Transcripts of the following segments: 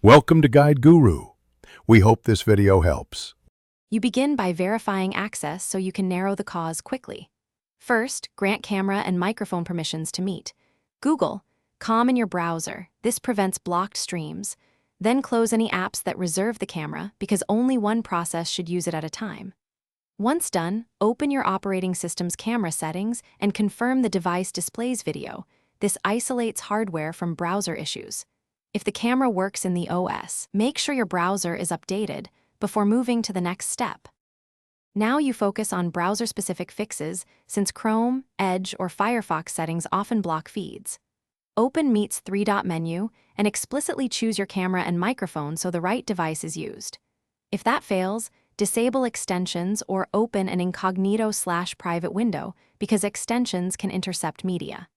Welcome to Guide Guru. We hope this video helps. You begin by verifying access so you can narrow the cause quickly. First, grant camera and microphone permissions to Meet. Google, COM in your browser. This prevents blocked streams. Then close any apps that reserve the camera because only one process should use it at a time. Once done, open your operating system's camera settings and confirm the device displays video. This isolates hardware from browser issues. If the camera works in the OS, make sure your browser is updated before moving to the next step. Now you focus on browser-specific fixes since Chrome, Edge, or Firefox settings often block feeds. Open Meet's three-dot menu and explicitly choose your camera and microphone so the right device is used. If that fails, disable extensions or open an incognito/private window because extensions can intercept media.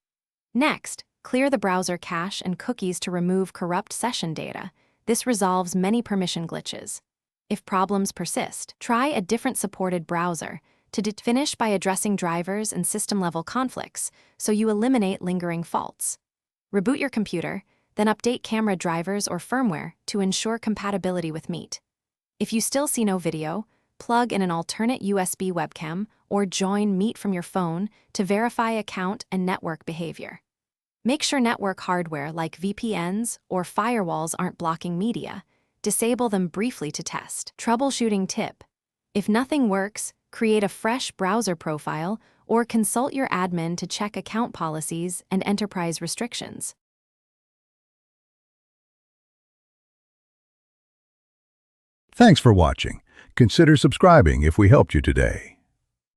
Next, clear the browser cache and cookies to remove corrupt session data. This resolves many permission glitches. If problems persist, try a different supported browser. Finish by addressing drivers and system-level conflicts so you eliminate lingering faults. Reboot your computer, then update camera drivers or firmware to ensure compatibility with Meet. If you still see no video, plug in an alternate USB webcam or join Meet from your phone to verify account and network behavior. Make sure network hardware like VPNs or firewalls aren't blocking media. Disable them briefly to test. Troubleshooting tip: if nothing works, create a fresh browser profile or consult your admin to check account policies and enterprise restrictions. Thanks for watching. Consider subscribing if we helped you today.